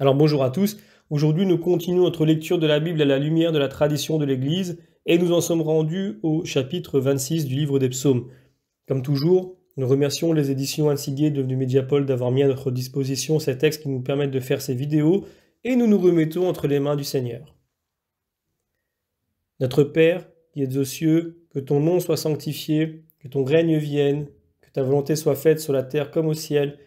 Alors bonjour à tous, aujourd'hui nous continuons notre lecture de la Bible à la lumière de la tradition de l'Église et nous en sommes rendus au chapitre 26 du livre des psaumes. Comme toujours, nous remercions les éditions Insigné devenues Mediapol d'avoir mis à notre disposition ces textes qui nous permettent de faire ces vidéos et nous nous remettons entre les mains du Seigneur. Notre Père, qui es aux cieux, que ton nom soit sanctifié, que ton règne vienne, que ta volonté soit faite sur la terre comme au ciel.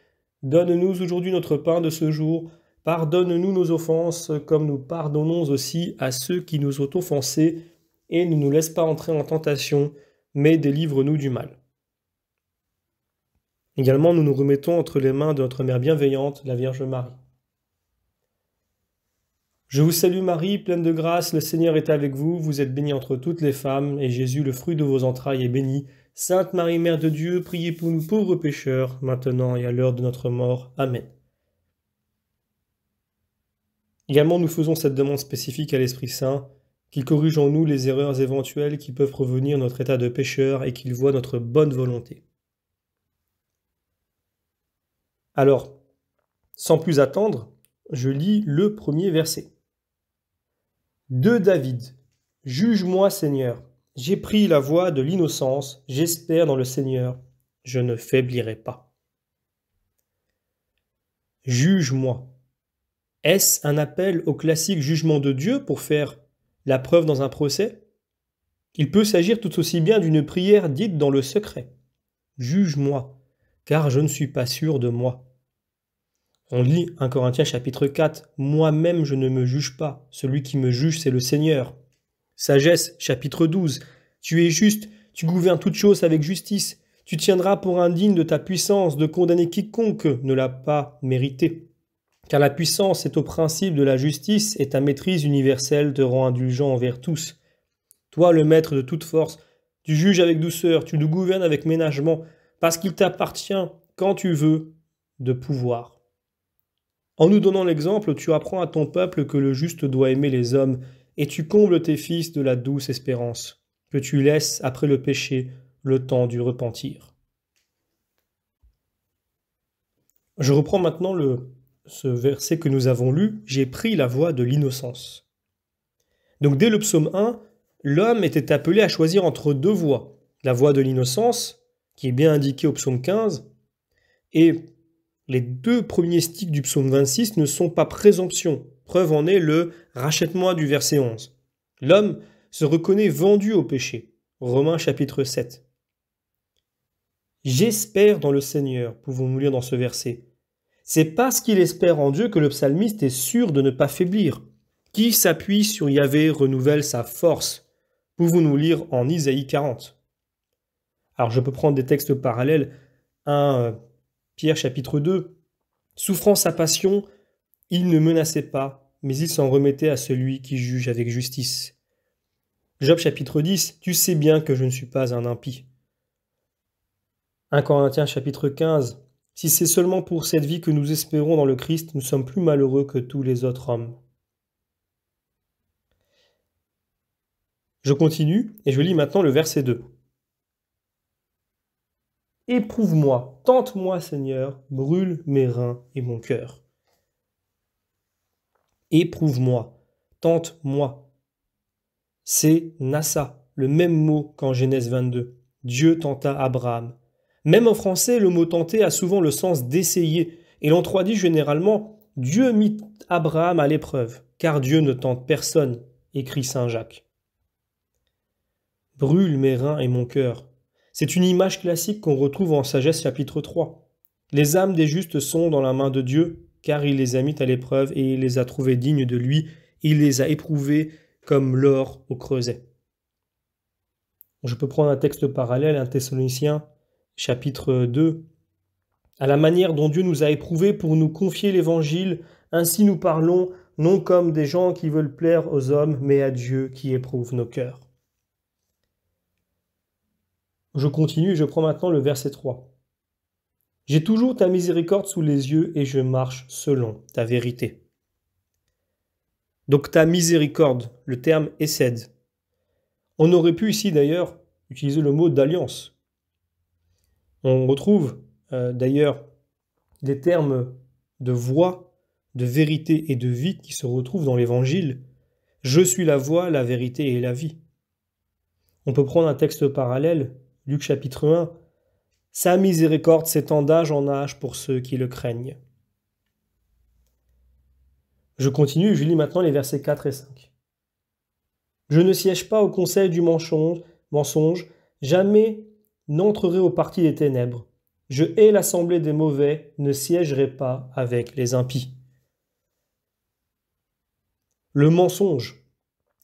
Donne-nous aujourd'hui notre pain de ce jour. Pardonne-nous nos offenses, comme nous pardonnons aussi à ceux qui nous ont offensés, et ne nous laisse pas entrer en tentation, mais délivre-nous du mal. Également, nous nous remettons entre les mains de notre Mère bienveillante, la Vierge Marie. Je vous salue Marie, pleine de grâce, le Seigneur est avec vous, vous êtes bénie entre toutes les femmes, et Jésus, le fruit de vos entrailles, est béni. Sainte Marie, Mère de Dieu, priez pour nous pauvres pécheurs, maintenant et à l'heure de notre mort. Amen. Également, nous faisons cette demande spécifique à l'Esprit Saint, qu'il corrige en nous les erreurs éventuelles qui peuvent provenir de notre état de pécheur et qu'il voie notre bonne volonté. Alors, sans plus attendre, je lis le premier verset. De David. Juge-moi, Seigneur. J'ai pris la voie de l'innocence, j'espère dans le Seigneur, je ne faiblirai pas. Juge-moi. Est-ce un appel au classique jugement de Dieu pour faire la preuve dans un procès? Il peut s'agir tout aussi bien d'une prière dite dans le secret. Juge-moi, car je ne suis pas sûr de moi. On lit 1 Corinthiens chapitre 4, « Moi-même je ne me juge pas, celui qui me juge c'est le Seigneur ». Sagesse chapitre 12, « Tu es juste, tu gouvernes toutes choses avec justice, tu tiendras pour indigne de ta puissance de condamner quiconque ne l'a pas mérité. Car la puissance est au principe de la justice et ta maîtrise universelle te rend indulgent envers tous. Toi, le maître de toute force, tu juges avec douceur, tu nous gouvernes avec ménagement, parce qu'il t'appartient, quand tu veux, de pouvoir. En nous donnant l'exemple, tu apprends à ton peuple que le juste doit aimer les hommes, et tu combles tes fils de la douce espérance, que tu laisses, après le péché, le temps du repentir. » Je reprends maintenant ce verset que nous avons lu, « J'ai pris la voie de l'innocence ». Donc dès le psaume 1, l'homme était appelé à choisir entre deux voies. La voie de l'innocence, qui est bien indiquée au psaume 15, et les deux premiers stiches du psaume 26 ne sont pas présomption. Preuve en est le « rachète-moi » du verset 11. L'homme se reconnaît vendu au péché. Romains chapitre 7. J'espère dans le Seigneur, pouvons-nous lire dans ce verset. C'est parce qu'il espère en Dieu que le psalmiste est sûr de ne pas faiblir. Qui s'appuie sur Yahvé renouvelle sa force. Pouvons-nous lire en Isaïe 40. Alors je peux prendre des textes parallèles. 1 Pierre chapitre 2. Souffrant sa passion, il ne menaçait pas, mais il s'en remettait à celui qui juge avec justice. Job chapitre 10. Tu sais bien que je ne suis pas un impie. 1 Corinthiens chapitre 15. Si c'est seulement pour cette vie que nous espérons dans le Christ, nous sommes plus malheureux que tous les autres hommes. Je continue et je lis maintenant le verset 2. Éprouve-moi, tente-moi, Seigneur, brûle mes reins et mon cœur. Éprouve-moi, tente-moi. C'est Nassa, le même mot qu'en Genèse 22. Dieu tenta Abraham. Même en français, le mot tenter a souvent le sens d'essayer, et l'on traduit généralement « Dieu mit Abraham à l'épreuve, car Dieu ne tente personne », écrit saint Jacques. Brûle mes reins et mon cœur. C'est une image classique qu'on retrouve en Sagesse chapitre 3. Les âmes des justes sont dans la main de Dieu, car il les a mis à l'épreuve et il les a trouvés dignes de lui, il les a éprouvés comme l'or au creuset. Je peux prendre un texte parallèle, 1 Thessaloniciens chapitre 2. À la manière dont Dieu nous a éprouvés pour nous confier l'évangile, ainsi nous parlons, non comme des gens qui veulent plaire aux hommes, mais à Dieu qui éprouve nos cœurs. Je continue et je prends maintenant le verset 3. J'ai toujours ta miséricorde sous les yeux et je marche selon ta vérité. Donc ta miséricorde, le terme hesed. On aurait pu ici d'ailleurs utiliser le mot d'alliance. On retrouve d'ailleurs des termes de voie de vérité et de vie qui se retrouvent dans l'Évangile. Je suis la voie, la vérité et la vie. On peut prendre un texte parallèle, Luc chapitre 1. Sa miséricorde s'étend d'âge en âge pour ceux qui le craignent. Je continue et je lis maintenant les versets 4 et 5. Je ne siège pas au conseil du mensonge, jamais n'entrerai au parti des ténèbres. Je hais l'assemblée des mauvais, ne siégerai pas avec les impies. Le mensonge,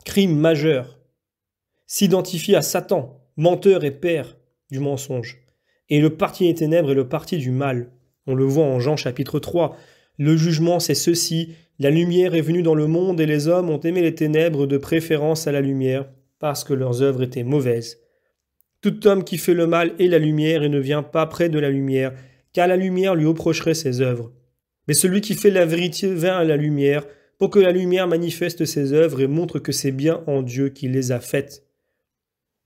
crime majeur, s'identifie à Satan, menteur et père du mensonge. Et le parti des ténèbres est le parti du mal. On le voit en Jean chapitre 3. Le jugement, c'est ceci. La lumière est venue dans le monde et les hommes ont aimé les ténèbres de préférence à la lumière parce que leurs œuvres étaient mauvaises. Tout homme qui fait le mal est la lumière et ne vient pas près de la lumière, car la lumière lui reprocherait ses œuvres. Mais celui qui fait la vérité vient à la lumière, pour que la lumière manifeste ses œuvres et montre que c'est bien en Dieu qu'il les a faites.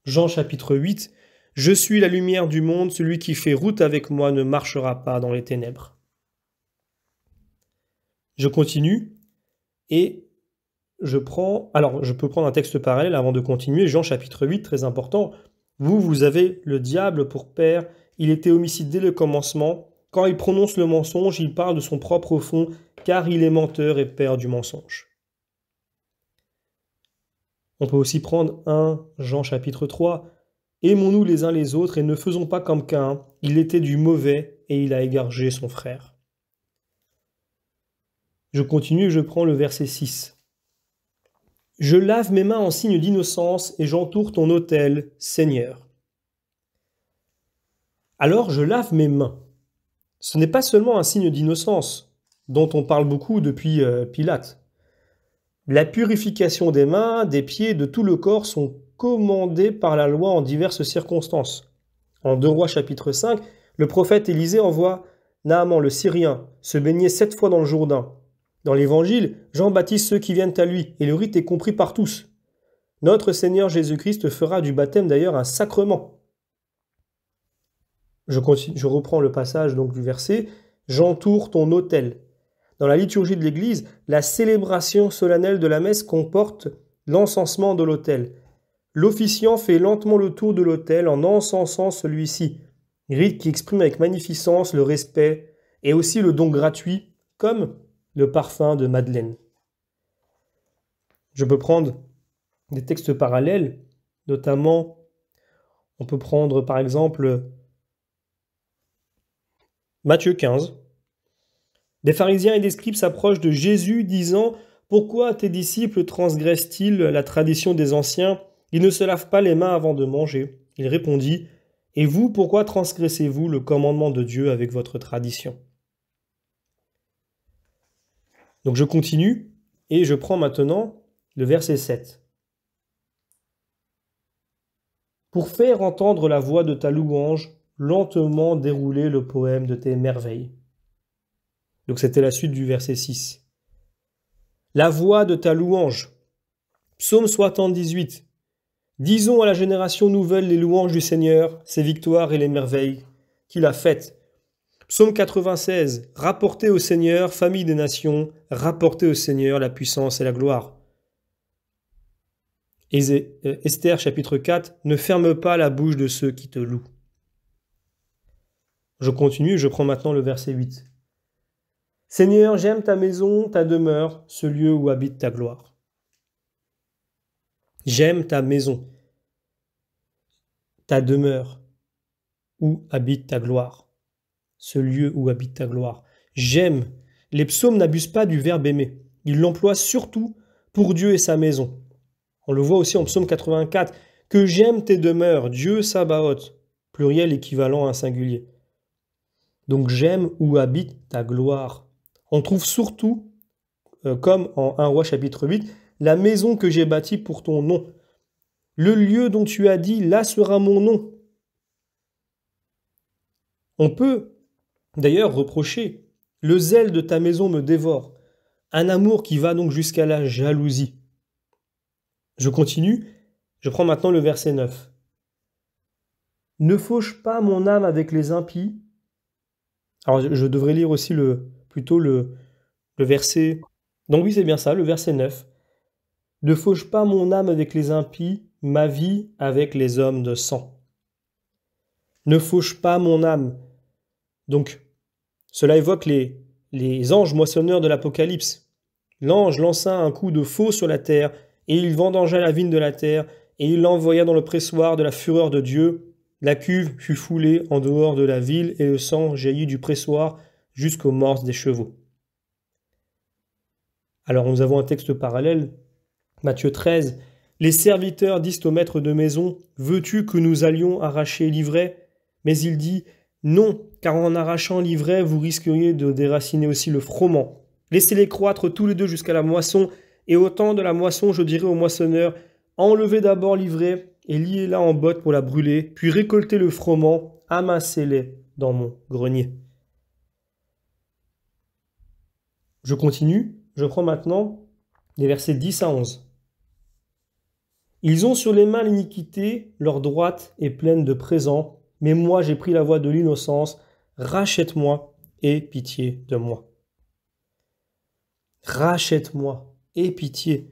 Jean chapitre 8. Je suis la lumière du monde, celui qui fait route avec moi ne marchera pas dans les ténèbres. Je continue et je peux prendre un texte parallèle avant de continuer. Jean chapitre 8, très important. Vous avez le diable pour père, il était homicide dès le commencement. Quand il prononce le mensonge, il parle de son propre fond, car il est menteur et père du mensonge. On peut aussi prendre 1 Jean chapitre 3. Aimons-nous les uns les autres et ne faisons pas comme Caïn, il était du mauvais et il a égorgé son frère. Je continue et je prends le verset 6. Je lave mes mains en signe d'innocence et j'entoure ton autel, Seigneur. Alors je lave mes mains. Ce n'est pas seulement un signe d'innocence, dont on parle beaucoup depuis Pilate. La purification des mains, des pieds, de tout le corps sont commandées par la loi en diverses circonstances. En 2 Rois chapitre 5, le prophète Élisée envoie Naaman le Syrien se baigner 7 fois dans le Jourdain. Dans l'Évangile, Jean baptise ceux qui viennent à lui, et le rite est compris par tous. Notre Seigneur Jésus-Christ fera du baptême d'ailleurs un sacrement. Je reprends le passage donc du verset « J'entoure ton autel ». Dans la liturgie de l'Église, la célébration solennelle de la messe comporte l'encensement de l'autel. L'officiant fait lentement le tour de l'autel en encensant celui-ci, rite qui exprime avec magnificence le respect et aussi le don gratuit, comme le parfum de Madeleine. Je peux prendre des textes parallèles, notamment, on peut prendre par exemple Matthieu 15. Des pharisiens et des scribes s'approchent de Jésus disant « Pourquoi tes disciples transgressent-ils la tradition des anciens? Ils ne se lavent pas les mains avant de manger. » Il répondit « Et vous, pourquoi transgressez-vous le commandement de Dieu avec votre tradition ?» Donc je continue et je prends maintenant le verset 7. Pour faire entendre la voix de ta louange, lentement dérouler le poème de tes merveilles. Donc c'était la suite du verset 6. La voix de ta louange. Psaume 78. Disons à la génération nouvelle les louanges du Seigneur, ses victoires et les merveilles qu'il a faites. Psaume 96. Rapportez au Seigneur, famille des nations, rapportez au Seigneur la puissance et la gloire. Esther chapitre 4. Ne ferme pas la bouche de ceux qui te louent. Je continue, je prends maintenant le verset 8. Seigneur, j'aime ta maison, ta demeure, ce lieu où habite ta gloire. J'aime ta maison, ta demeure, où habite ta gloire. Ce lieu où habite ta gloire. J'aime. Les psaumes n'abusent pas du verbe aimer. Ils l'emploient surtout pour Dieu et sa maison. On le voit aussi en psaume 84. Que j'aime tes demeures, Dieu Sabaoth, pluriel équivalent à un singulier. Donc j'aime où habite ta gloire. On trouve surtout, comme en 1 Roi chapitre 8, la maison que j'ai bâtie pour ton nom. Le lieu dont tu as dit, là sera mon nom. On peut d'ailleurs reprocher, le zèle de ta maison me dévore, un amour qui va donc jusqu'à la jalousie. Je continue, je prends maintenant le verset 9. Ne fauche pas mon âme avec les impies. Alors je devrais lire aussi plutôt le Le verset... Donc oui, c'est bien ça, le verset 9. Ne fauche pas mon âme avec les impies, ma vie avec les hommes de sang. Ne fauche pas mon âme. Donc, cela évoque les anges moissonneurs de l'Apocalypse. L'ange lança un coup de faux sur la terre, et il vendangea la vigne de la terre, et il l'envoya dans le pressoir de la fureur de Dieu. La cuve fut foulée en dehors de la ville, et le sang jaillit du pressoir jusqu'aux morses des chevaux. Alors nous avons un texte parallèle, Matthieu 13. Les serviteurs disent au maître de maison, « Veux-tu que nous allions arracher l'ivraie ?» Mais il dit, « Non, car en arrachant l'ivraie, vous risqueriez de déraciner aussi le froment. Laissez-les croître tous les deux jusqu'à la moisson, et au temps de la moisson, je dirai au moissonneur, enlevez d'abord l'ivraie et liez-la en botte pour la brûler, puis récoltez le froment, amassez-les dans mon grenier. » Je continue, je prends maintenant les versets 10 à 11. Ils ont sur les mains l'iniquité, leur droite est pleine de présents, mais moi j'ai pris la voie de l'innocence, rachète-moi et pitié de moi. Rachète-moi et pitié.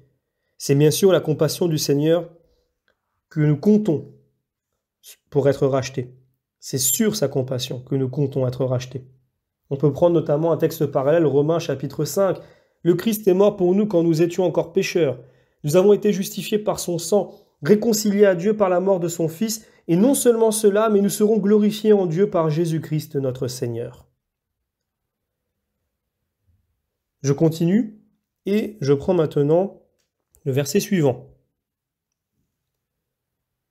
C'est bien sûr la compassion du Seigneur que nous comptons pour être rachetés. C'est sur sa compassion que nous comptons être rachetés. On peut prendre notamment un texte parallèle, Romains chapitre 5. Le Christ est mort pour nous quand nous étions encore pécheurs. Nous avons été justifiés par son sang, réconciliés à Dieu par la mort de son Fils, et non seulement cela, mais nous serons glorifiés en Dieu par Jésus-Christ notre Seigneur. Je continue et je prends maintenant le verset suivant.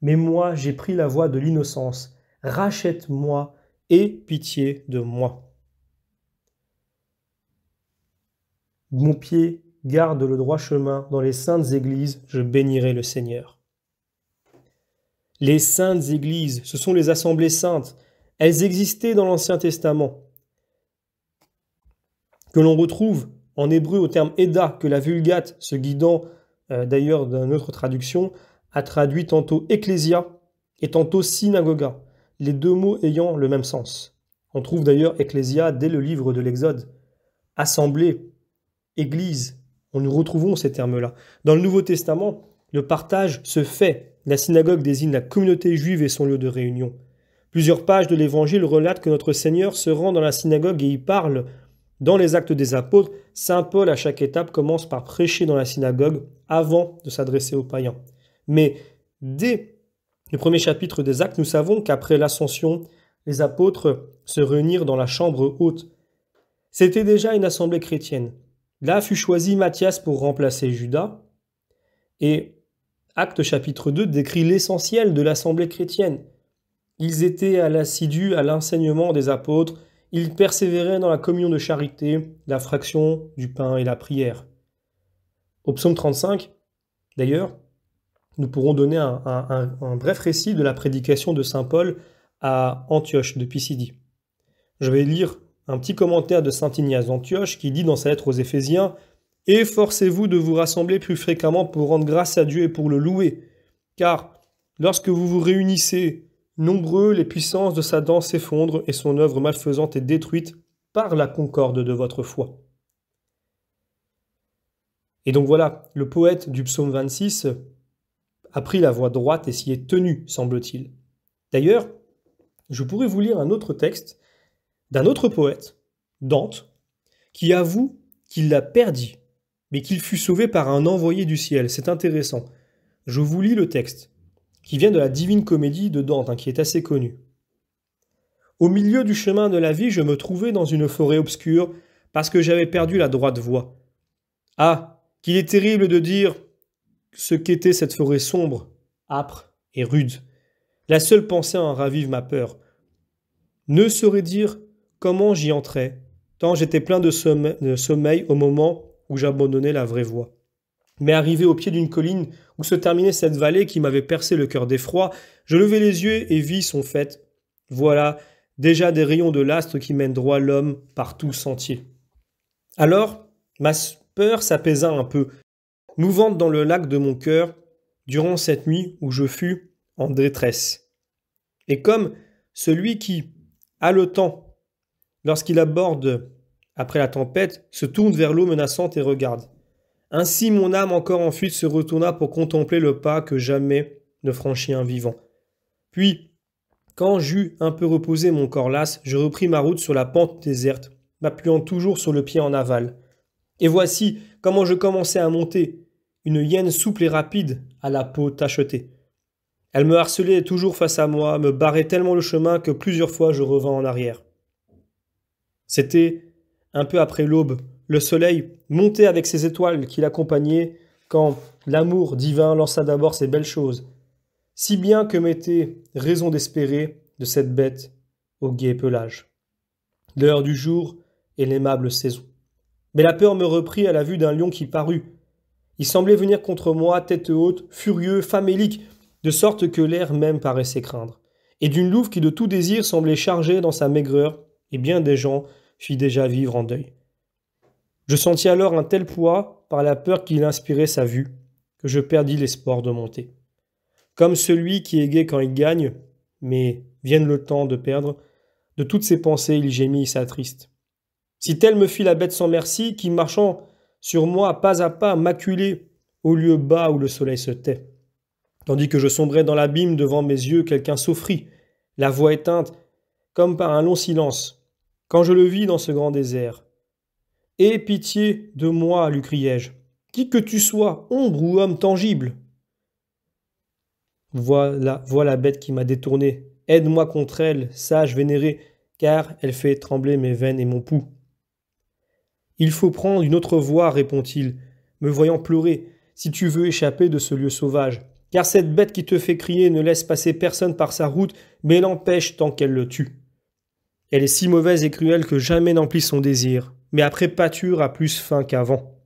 Mais moi, j'ai pris la voie de l'innocence. Rachète-moi et pitié de moi. Mon pied garde le droit chemin. Dans les saintes églises, je bénirai le Seigneur. Les saintes églises, ce sont les assemblées saintes. Elles existaient dans l'Ancien Testament, que l'on retrouve en hébreu au terme Eda, que la Vulgate, se guidant d'ailleurs d'une autre traduction, a traduit tantôt ecclésia et tantôt synagoga, les deux mots ayant le même sens. On trouve d'ailleurs ecclésia dès le livre de l'Exode. Assemblée, église, nous retrouvons ces termes-là. Dans le Nouveau Testament, le partage se fait. La synagogue désigne la communauté juive et son lieu de réunion. Plusieurs pages de l'Évangile relatent que notre Seigneur se rend dans la synagogue et y parle. Dans les Actes des Apôtres, saint Paul, à chaque étape, commence par prêcher dans la synagogue avant de s'adresser aux païens. Mais dès le premier chapitre des Actes, nous savons qu'après l'ascension, les apôtres se réunirent dans la chambre haute. C'était déjà une assemblée chrétienne. Là fut choisi Matthias pour remplacer Judas. Et Actes chapitre 2 décrit l'essentiel de l'assemblée chrétienne. Ils étaient à l'assidu à l'enseignement des apôtres. Ils persévéraient dans la communion de charité, la fraction du pain et la prière. Au psaume 35, d'ailleurs, nous pourrons donner un bref récit de la prédication de saint Paul à Antioche de Pisidie. Je vais lire un petit commentaire de saint Ignace d'Antioche qui dit dans sa lettre aux Éphésiens « Efforcez-vous de vous rassembler plus fréquemment pour rendre grâce à Dieu et pour le louer, car lorsque vous vous réunissez, nombreux, les puissances de Satan s'effondrent et son œuvre malfaisante est détruite par la concorde de votre foi. » Et donc voilà, le poète du psaume 26 a pris la voie droite et s'y est tenu, semble-t-il. D'ailleurs, je pourrais vous lire un autre texte d'un autre poète, Dante, qui avoue qu'il l'a perdu, mais qu'il fut sauvé par un envoyé du ciel. C'est intéressant. Je vous lis le texte, qui vient de la Divine Comédie de Dante, qui est assez connu. « Au milieu du chemin de la vie, je me trouvais dans une forêt obscure, parce que j'avais perdu la droite voie. Ah, qu'il est terrible de dire ce qu'était cette forêt sombre, âpre et rude. La seule pensée en ravive ma peur. Ne saurais dire comment j'y entrais, tant j'étais plein de sommeil au moment où j'abandonnais la vraie voie. Mais arrivé au pied d'une colline où se terminait cette vallée qui m'avait percé le cœur d'effroi, je levai les yeux et vis son fait. Voilà, déjà des rayons de l'astre qui mènent droit l'homme par tout sentier. Alors, ma peur s'apaisa un peu, mouvante dans le lac de mon cœur, durant cette nuit où je fus en détresse. Et comme celui qui, haletant, lorsqu'il aborde après la tempête, se tourne vers l'eau menaçante et regarde. Ainsi mon âme encore en fuite se retourna pour contempler le pas que jamais ne franchit un vivant. Puis, quand j'eus un peu reposé mon corps las, je repris ma route sur la pente déserte, m'appuyant toujours sur le pied en aval. Et voici comment je commençais à monter, une hyène souple et rapide, à la peau tachetée. Elle me harcelait toujours face à moi, me barrait tellement le chemin que plusieurs fois je revins en arrière. C'était un peu après l'aube, le soleil montait avec ses étoiles qui l'accompagnaient quand l'amour divin lança d'abord ses belles choses, si bien que m'était raison d'espérer de cette bête au gai pelage. L'heure du jour et l'aimable saison. Mais la peur me reprit à la vue d'un lion qui parut. Il semblait venir contre moi, tête haute, furieux, famélique, de sorte que l'air même paraissait craindre. Et d'une louve qui de tout désir semblait chargée dans sa maigreur, et bien des gens fit déjà vivre en deuil. Je sentis alors un tel poids, par la peur qu'il inspirait sa vue, que je perdis l'espoir de monter. Comme celui qui est gai quand il gagne, mais vienne le temps de perdre, de toutes ses pensées il gémit et s'attriste. Si telle me fit la bête sans merci, qui marchant sur moi pas à pas, maculé au lieu bas où le soleil se tait. Tandis que je sombrais dans l'abîme devant mes yeux, quelqu'un s'offrit, la voix éteinte, comme par un long silence, quand je le vis dans ce grand désert. « Aie pitié de moi, lui criai-je, qui que tu sois, ombre ou homme tangible. » Voilà la bête qui m'a détourné. Aide-moi contre elle, sage vénéré, car elle fait trembler mes veines et mon pouls. Il faut prendre une autre voie, répond-il, me voyant pleurer, si tu veux échapper de ce lieu sauvage. Car cette bête qui te fait crier ne laisse passer personne par sa route, mais l'empêche tant qu'elle le tue. Elle est si mauvaise et cruelle que jamais n'emplit son désir, mais après pâture a plus faim qu'avant.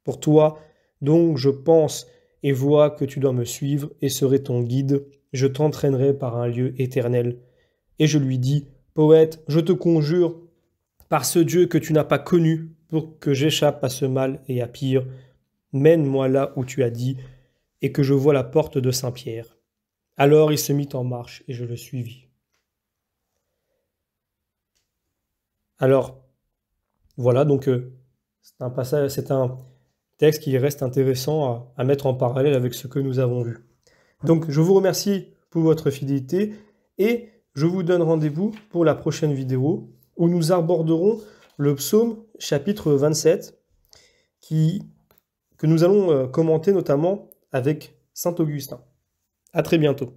Pour toi, donc, je pense et vois que tu dois me suivre et serai ton guide, je t'entraînerai par un lieu éternel. Et je lui dis, poète, je te conjure, par ce Dieu que tu n'as pas connu, pour que j'échappe à ce mal et à pire, mène-moi là où tu as dit, et que je vois la porte de Saint-Pierre. Alors il se mit en marche, et je le suivis. Alors, voilà, donc c'est un texte qui reste intéressant à mettre en parallèle avec ce que nous avons vu. Donc, je vous remercie pour votre fidélité, et je vous donne rendez-vous pour la prochaine vidéo, où nous aborderons le psaume chapitre 27, que nous allons commenter notamment avec saint Augustin. À très bientôt.